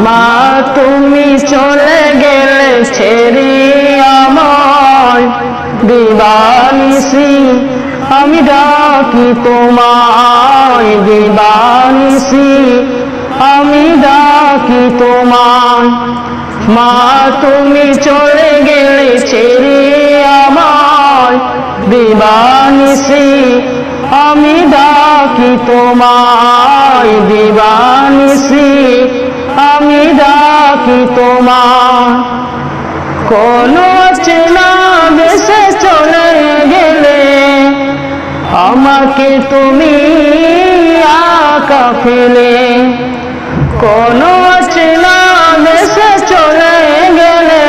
মা তুমি চলে গেলে ছেড়ে আমায়, দিবানিশি আমি ডাকি তোমায়, দিবানিশি আমি ডাকি তোমায়। মা তুমি চলে গেলে ছেড়ে আমায়, দিবানিশি আমি ডাকি তোমায়, দিবানিশি আমি ডাকি তোমায়। কোন চেনা দেশে চলে গেলে আমাকে তুমি একা ফেলে, কোন চেনা দেশে চলে গেলে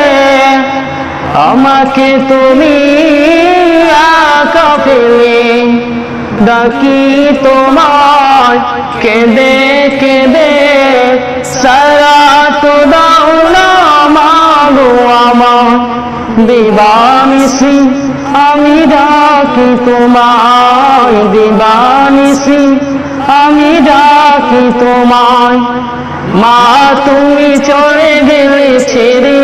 আমাকে তুমি একা ফেলে। ডাকি তোমায় কেঁদে কেঁদে সারা তো দাও না মাগো আমার, দিবানিশি আমি ডাকি তোমায়, দিবানিশি আমি ডাকি তোমায়। মা তুমি চলে গেলে ছেড়ে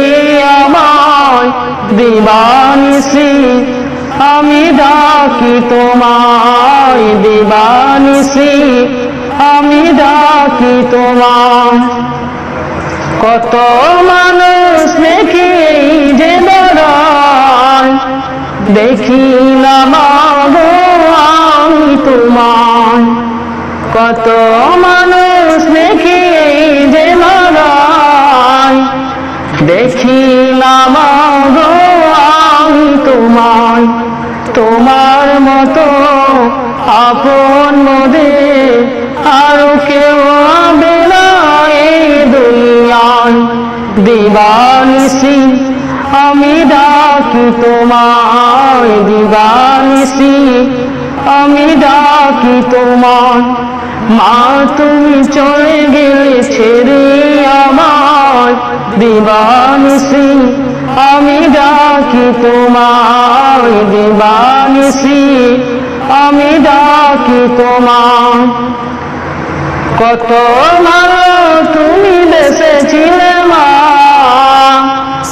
আমায়, দিবানিশি আমি ডাকি তোমায়, দিবানিশি আমি ডাকি তোমায়। কত মানুষ দেখি যে দাঁড়ায়, দেখি না মাগো আমি তোমায়। কত মানুষ দেখি যে দাঁড়ায়, দেখি না মাগো আমি তোমায়। তোমার মতো আপন মোদের আরো কেউ হবে না এই দুনিয়ায়, দিবানিশি আমি ডাকি তোমায়, দিবানিশি আমি ডাকি তোমায়। মা তুমি চলে গেলে ছেড়ে আমায়, দিবানিশি আমি ডাকি তোমায়, দিবানিশি আমি ডাকি তোমায়। কত ভালো তুমি বেসেছিলে মা,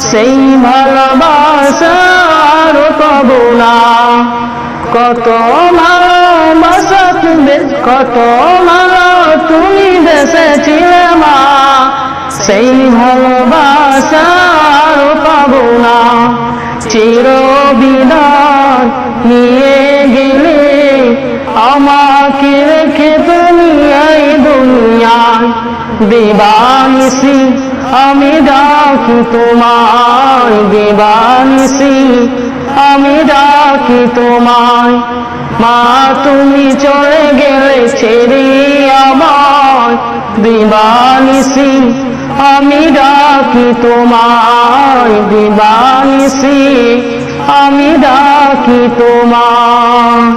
সেই ভালোবাসা আর পাবো না। কত ভালোবাসা তুমি, কত ভালো তুমি বেসেছিলে মা, সেই ভালোবাসা আর পাবো না। চির বিদায় নিয়ে গেলে আমাকে রেখে তুমি এই দুনিয়ায়, দিবানিশি আমি ডাকি তোমায়, দিবানিশি আমি ডাকি তোমায়। মা তুমি চলে গেলে ছেড়ে আমায়, দিবানিশি আমি ডাকি তোমায়, দিবানিশি আমি ডাকি তোমায়।